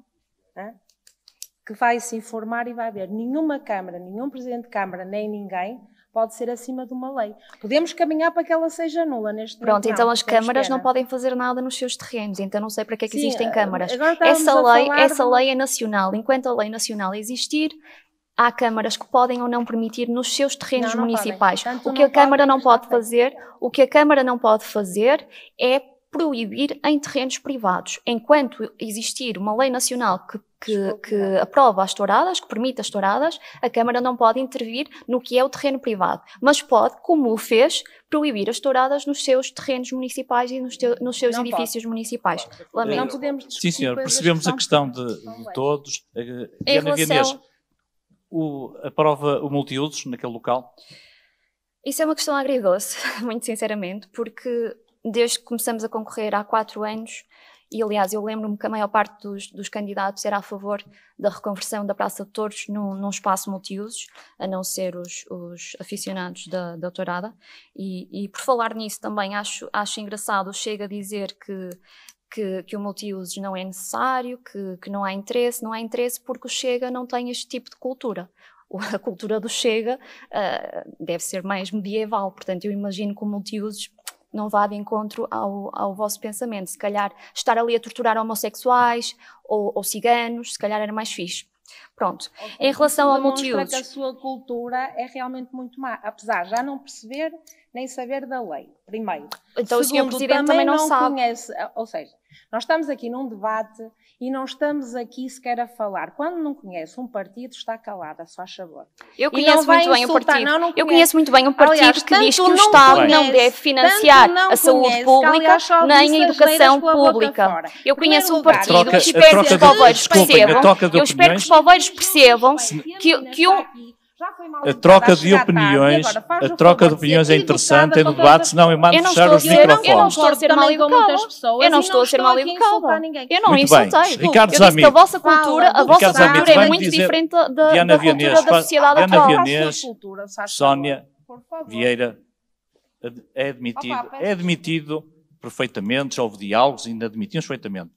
que vai se informar e vai ver. Nenhuma Câmara, nenhum Presidente de Câmara, nem ninguém pode ser acima de uma lei. Podemos caminhar para que ela seja nula neste momento. Pronto, então as câmaras não podem fazer nada nos seus terrenos, então não sei para que é que existem câmaras. Essa lei é nacional. Enquanto a lei nacional existir, há câmaras que podem ou não permitir nos seus terrenos municipais. O que a Câmara não pode fazer é proibir em terrenos privados. Enquanto existir uma lei nacional que aprova as touradas, que permite as touradas, a Câmara não pode intervir no que é o terreno privado, mas pode, como o fez, proibir as touradas nos seus terrenos municipais e nos seus edifícios municipais. Lamento. Não podemos discutir. Sim, senhor, percebemos a questão de todos. Diana Vianês, aprova o multiusos naquele local? Isso é uma questão agridoce, muito sinceramente, porque desde que começamos a concorrer há 4 anos, e aliás eu lembro-me que a maior parte dos candidatos era a favor da reconversão da Praça de Touros num espaço multiusos, a não ser os aficionados da tourada, e por falar nisso também acho engraçado o Chega dizer que o multiusos não é necessário, que não há interesse porque o Chega não tem este tipo de cultura. A cultura do Chega deve ser mais medieval, portanto eu imagino que o multiusos não vá de encontro ao vosso pensamento. Se calhar estar ali a torturar homossexuais ou ciganos, se calhar era mais fixe. Pronto. Em relação ao multiusos... que a sua cultura é realmente muito má, apesar de já não perceber nem saber da lei, primeiro. Então o Sr. Presidente também não sabe. Conhece, ou seja, nós estamos aqui num debate e não estamos aqui sequer a falar. Quando não conhece um partido, está calada, só a favor. Eu conheço muito bem o partido. Eu conheço muito bem um partido que diz que o Estado não deve financiar a saúde pública nem a educação pública. Eu conheço um partido que espero que os poveiros percebam. Eu espero que os poveiros percebam que a troca de opiniões é interessante, é no debate, senão eu mando fechar os microfones. Eu não estou a ser mal educada. Eu não estou a ser mal educada. Eu não insultei. Ricardo Eu disse que a vossa cultura é muito diferente da cultura da sociedade atual. Diana Vianês, Sónia Vieira, é admitido perfeitamente, já houve diálogos, ainda admitimos perfeitamente.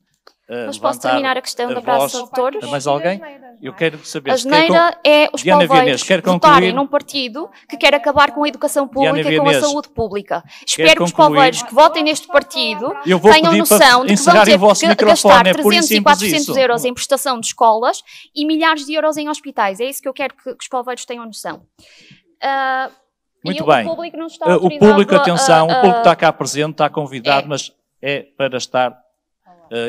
Mas posso terminar a questão da Praça de Touros? Mais alguém? Eu quero saber. A geneira é os poveiros votarem num partido que quer acabar com a educação pública e com a saúde pública. Espero que os poveiros que votem neste partido tenham noção de que vão ter que gastar 300 e 400 euros em prestação de escolas e milhares de euros em hospitais. É isso que eu quero que os poveiros tenham noção. Muito bem. O público não está autorizado. O público, atenção, o público está cá presente, está convidado, mas é para estar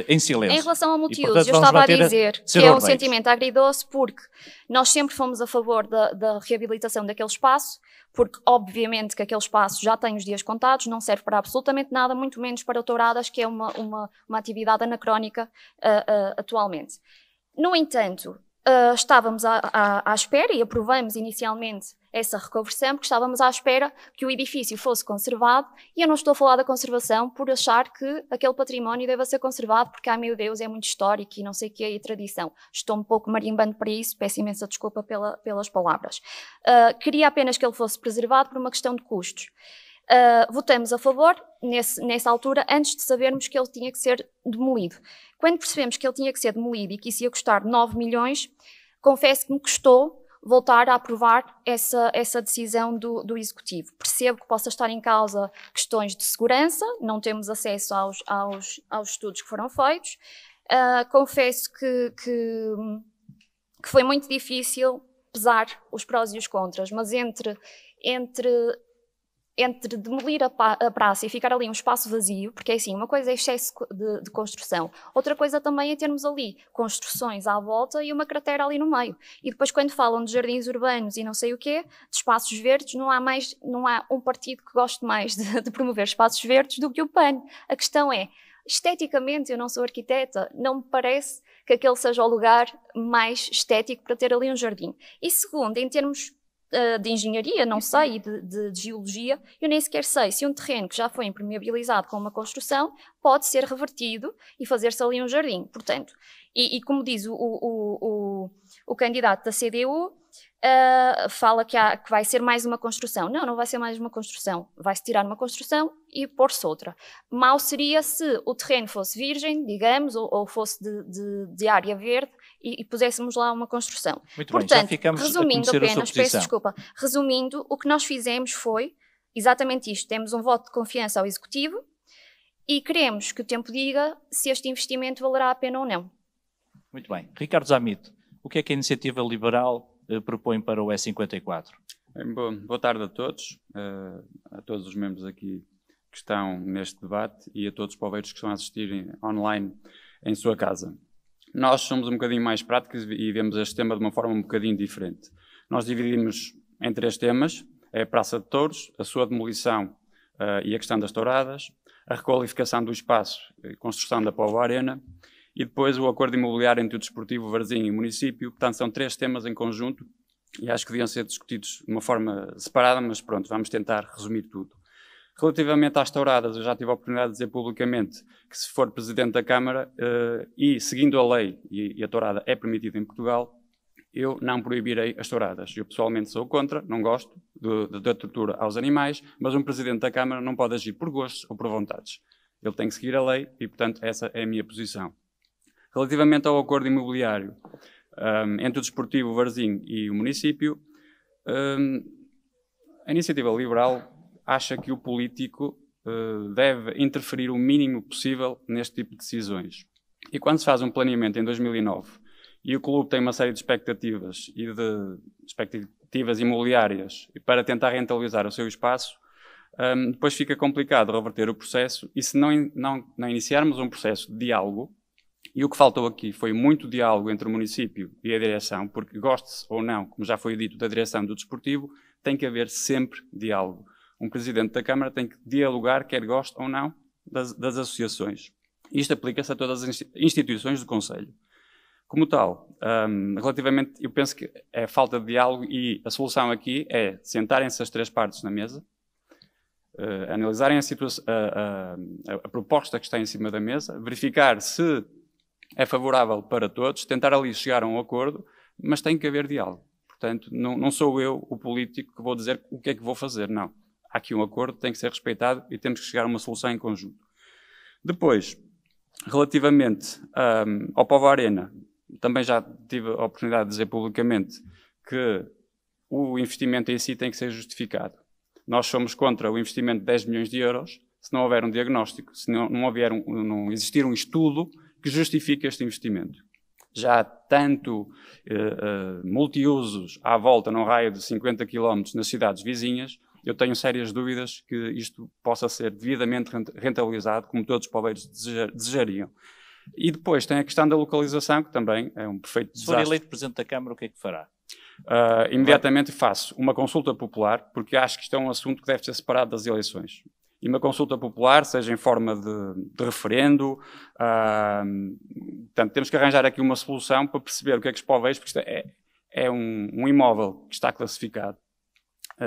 em silêncio. Em relação ao multiusos, eu estava a dizer que é um sentimento agridoce porque nós sempre fomos a favor da reabilitação daquele espaço, porque obviamente que aquele espaço já tem os dias contados, não serve para absolutamente nada, muito menos para touradas, que é uma atividade anacrónica atualmente. No entanto, estávamos à espera e aprovamos inicialmente essa reconversão porque estávamos à espera que o edifício fosse conservado e eu não estou a falar da conservação por achar que aquele património deva ser conservado porque, ai meu Deus, é muito histórico e não sei o que é e tradição. Estou um pouco marimbando para isso, peço imensa desculpa pelas palavras. Queria apenas que ele fosse preservado por uma questão de custos. Votamos a favor nessa altura antes de sabermos que ele tinha que ser demolido. Quando percebemos que ele tinha que ser demolido e que isso ia custar 9 milhões, confesso que me custou voltar a aprovar essa decisão do Executivo. Percebo que possa estar em causa questões de segurança, não temos acesso aos estudos que foram feitos. Confesso que foi muito difícil pesar os prós e os contras, mas entre demolir a praça e ficar ali um espaço vazio, porque é assim, uma coisa é excesso de construção, outra coisa também é termos ali construções à volta e uma cratera ali no meio. E depois quando falam de jardins urbanos e não sei o quê, de espaços verdes, não há um partido que goste mais de promover espaços verdes do que o PAN. A questão é, esteticamente, eu não sou arquiteta, não me parece que aquele seja o lugar mais estético para ter ali um jardim. E segundo, em termos de engenharia, não sei, e de geologia, eu nem sequer sei se um terreno que já foi impermeabilizado com uma construção pode ser revertido e fazer-se ali um jardim. Portanto, e como diz o candidato da CDU, fala que vai ser mais uma construção. Não vai ser mais uma construção. Vai-se tirar uma construção e pôr-se outra. Mal seria se o terreno fosse virgem, digamos, ou fosse de área verde e puséssemos lá uma construção. Muito Portanto, bem, já ficamos a resumindo conhecer a sua apenas, peço posição. desculpa, resumindo, o que nós fizemos foi exatamente isto. Temos um voto de confiança ao Executivo e queremos que o tempo diga se este investimento valerá a pena ou não. Muito bem. Ricardo Zamito, o que é que a Iniciativa Liberal propõe para o E54? Boa tarde a todos os membros aqui que estão neste debate e a todos os poveiros que estão a assistir online em sua casa. Nós somos um bocadinho mais práticos e vemos este tema de uma forma um bocadinho diferente. Nós dividimos em 3 temas: é a Praça de Touros, a sua demolição e a questão das touradas, a requalificação do espaço e construção da Póvoa Arena, e depois o acordo imobiliário entre o Desportivo Varzim e o município. Portanto, são 3 temas em conjunto e acho que deviam ser discutidos de uma forma separada, mas pronto, vamos tentar resumir tudo. Relativamente às touradas, eu já tive a oportunidade de dizer publicamente que, se for Presidente da Câmara e seguindo a lei, e a tourada é permitida em Portugal, eu não proibirei as touradas. Eu pessoalmente sou contra, não gosto da tortura aos animais, mas um Presidente da Câmara não pode agir por gostos ou por vontades. Ele tem que seguir a lei e, portanto, essa é a minha posição. Relativamente ao acordo imobiliário entre o Desportivo Varzim e o município, a Iniciativa Liberal acha que o político deve interferir o mínimo possível neste tipo de decisões. E quando se faz um planeamento em 2009 e o clube tem uma série de expectativas imobiliárias para tentar rentabilizar o seu espaço, depois fica complicado reverter o processo, e se não iniciarmos um processo de diálogo, e o que faltou aqui foi muito diálogo entre o município e a direção, porque goste-se ou não, como já foi dito, da direção do desportivo, tem que haver sempre diálogo. Um Presidente da Câmara tem que dialogar, quer goste ou não, das associações. Isto aplica-se a todas as instituições do Conselho. Como tal, relativamente, eu penso que é falta de diálogo, e a solução aqui é sentarem-se as 3 partes na mesa, analisarem a proposta que está em cima da mesa, verificar se é favorável para todos, tentar ali chegar a um acordo, mas tem que haver diálogo. Portanto, não sou eu, o político, que vou dizer o que é que vou fazer, não. Há aqui um acordo, tem que ser respeitado e temos que chegar a uma solução em conjunto. Depois, relativamente ao Póvoa Arena, também já tive a oportunidade de dizer publicamente que o investimento em si tem que ser justificado. Nós somos contra o investimento de 10 milhões de euros se não houver um diagnóstico, se não existir um estudo que justifique este investimento. Já há tanto multiusos à volta, num raio de 50 km nas cidades vizinhas, eu tenho sérias dúvidas que isto possa ser devidamente rentabilizado, como todos os poveiros desejariam. E depois tem a questão da localização, que também é um perfeito desastre. Se for eleito Presidente da Câmara, o que é que fará? Imediatamente faço uma consulta popular, porque acho que isto é um assunto que deve ser separado das eleições. E uma consulta popular, seja em forma de referendo, portanto, temos que arranjar aqui uma solução para perceber o que é que os poveiros, porque isto é um imóvel que está classificado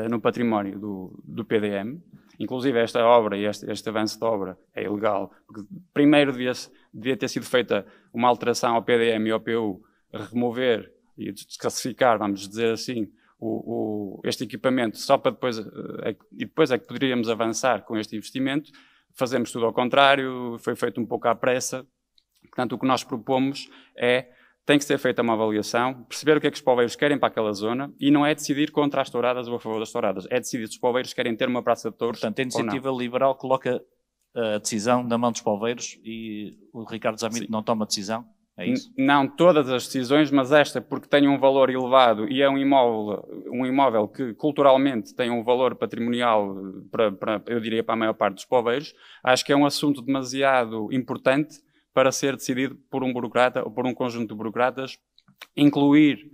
no património do PDM. Inclusive, esta obra e este avanço de obra é ilegal, porque primeiro devia ter sido feita uma alteração ao PDM e ao PU, remover e desclassificar, vamos dizer assim, este equipamento, só para depois é que poderíamos avançar com este investimento. Fazemos tudo ao contrário, foi feito um pouco à pressa. Portanto, o que nós propomos tem que ser feita uma avaliação, perceber o que é que os poveiros querem para aquela zona, e não é decidir contra as touradas ou a favor das touradas, é decidir se os poveiros querem ter uma praça de touros. Portanto, a Iniciativa Liberal coloca a decisão na mão dos poveiros e o Ricardo Zamito não toma decisão? É isso? Não todas as decisões, mas esta, porque tem um valor elevado e é um imóvel que culturalmente tem um valor patrimonial, eu diria, para a maior parte dos poveiros, acho que é um assunto demasiado importante para ser decidido por um burocrata ou por um conjunto de burocratas. Incluir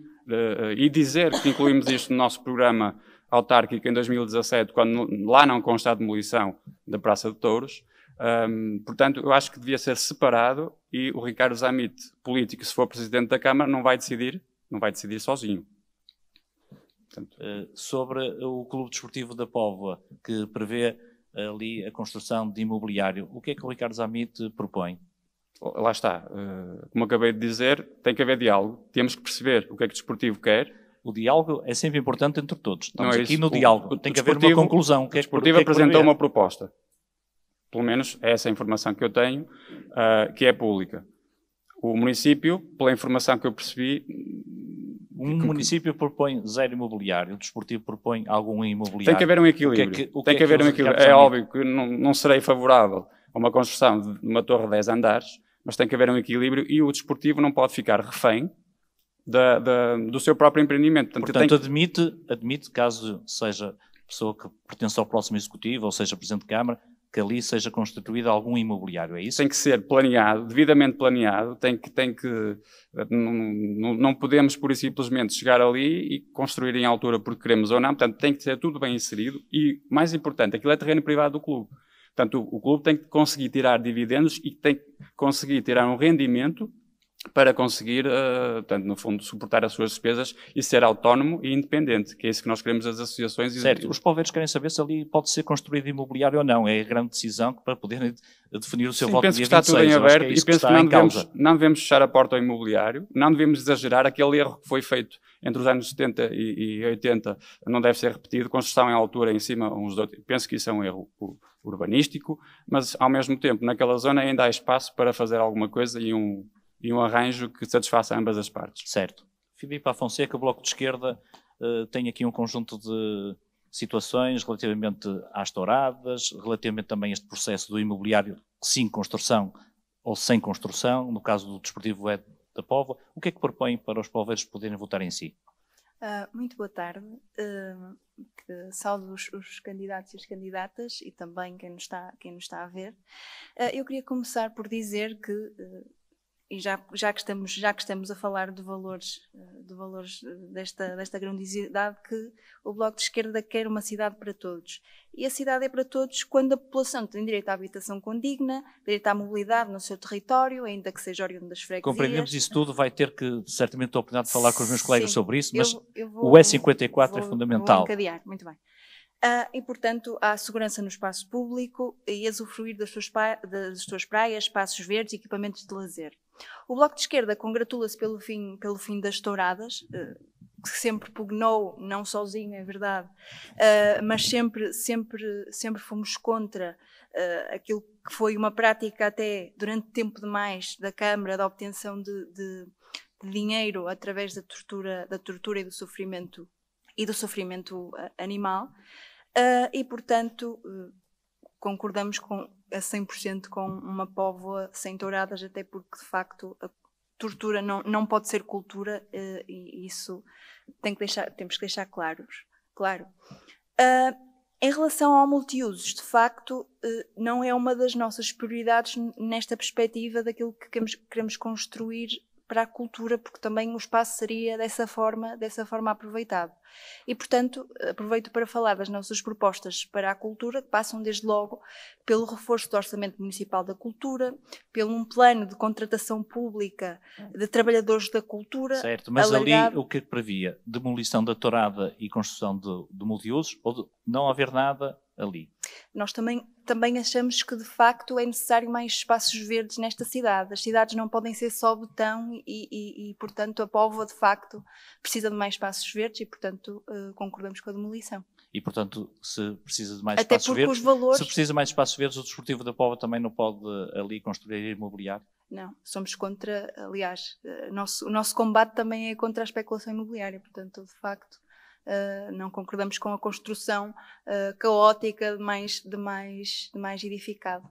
e dizer que incluímos isto no nosso programa autárquico em 2017, quando lá não consta a demolição da Praça de Touros. Portanto, eu acho que devia ser separado, e o Ricardo Zamito, político, se for Presidente da Câmara, não vai decidir sozinho. Portanto, sobre o Clube Desportivo da Póvoa, que prevê ali a construção de imobiliário, o que é que o Ricardo Zamito propõe? Lá está. Como acabei de dizer, tem que haver diálogo. Temos que perceber o que é que o desportivo quer. O diálogo é sempre importante entre todos. Estamos não é aqui isso. no diálogo. Tem que haver uma conclusão. O desportivo apresentou uma proposta. Pelo menos é essa a informação que eu tenho, que é pública. O município, pela informação que eu percebi... Um município propõe zero imobiliário, o desportivo propõe algum imobiliário. Tem que haver um equilíbrio. Tem que haver um equilíbrio. É óbvio que não serei favorável a uma construção de uma torre de 10 andares, mas tem que haver um equilíbrio e o desportivo não pode ficar refém do seu próprio empreendimento. Portanto, admite, caso seja pessoa que pertence ao próximo executivo, ou seja, Presidente de Câmara, que ali seja constituído algum imobiliário, é isso? Tem que ser planeado, devidamente planeado, não podemos pura e simplesmente chegar ali e construir em altura porque queremos ou não, portanto tem que ser tudo bem inserido e, mais importante, aquilo é terreno privado do clube. Portanto, o clube tem que conseguir tirar dividendos e tem que conseguir tirar um rendimento para conseguir, portanto, no fundo, suportar as suas despesas e ser autónomo e independente, que é isso que nós queremos das associações. Certo, os poveiros querem saber se ali pode ser construído imobiliário ou não, é a grande decisão para poderem definir o seu voto dia 26. Penso que está tudo em aberto e penso que não devemos fechar a porta ao imobiliário, não devemos exagerar, aquele erro que foi feito entre os anos 70 e 80 não deve ser repetido, construção em altura em cima uns do outros. Penso que isso é um erro urbanístico, mas ao mesmo tempo naquela zona ainda há espaço para fazer alguma coisa e um arranjo que satisfaça ambas as partes. Certo. Filipe Afonseca, Bloco de Esquerda, tem aqui um conjunto de situações relativamente às touradas, relativamente também a este processo do imobiliário sim construção ou sem construção, no caso do Desportivo é da Póvoa. O que é que propõe para os poveiros poderem votar em si? Muito boa tarde. Saúdo os candidatos e as candidatas e também quem nos está a ver. Eu queria começar por dizer que e já que estamos a falar de valores desta grandiosidade, que o Bloco de Esquerda quer uma cidade para todos. E a cidade é para todos quando a população tem direito à habitação condigna, direito à mobilidade no seu território, ainda que seja oriundo das freguesias. Compreendemos isso tudo, vai ter que certamente a oportunidade de falar com os meus colegas sobre isso, mas o E54 é fundamental. Vou encadear, muito bem. E, portanto, há segurança no espaço público e usufruir das suas praias, espaços verdes e equipamentos de lazer. O Bloco de Esquerda congratula-se pelo fim das touradas, que sempre pugnou, não sozinho, é verdade, mas sempre fomos contra aquilo que foi uma prática até durante tempo demais da Câmara, da obtenção de dinheiro através da tortura e do sofrimento animal. E, portanto, concordamos a 100% com uma Póvoa sem touradas, até porque, de facto, a tortura não pode ser cultura e isso temos que deixar claro. Em relação ao multiusos, de facto, não é uma das nossas prioridades nesta perspectiva daquilo que queremos construir para a cultura, porque também o espaço seria dessa forma aproveitado. E, portanto, aproveito para falar das nossas propostas para a cultura, que passam desde logo pelo reforço do Orçamento Municipal da Cultura, pelo um plano de contratação pública de trabalhadores da cultura. Certo, mas alargado. Ali o que previa? Demolição da tourada e construção de multiusos, ou de não haver nada ali? Nós também achamos que, de facto, é necessário mais espaços verdes nesta cidade. As cidades não podem ser só betão e portanto, a Póvoa, de facto, precisa de mais espaços verdes e, portanto, concordamos com a demolição. E, portanto, se precisa de mais espaços verdes, se precisa de mais espaços verdes, o Desportivo da Póvoa também não pode ali construir imobiliário? Não, somos contra, aliás, o nosso combate também é contra a especulação imobiliária, portanto, de facto, não concordamos com a construção caótica de mais edificado.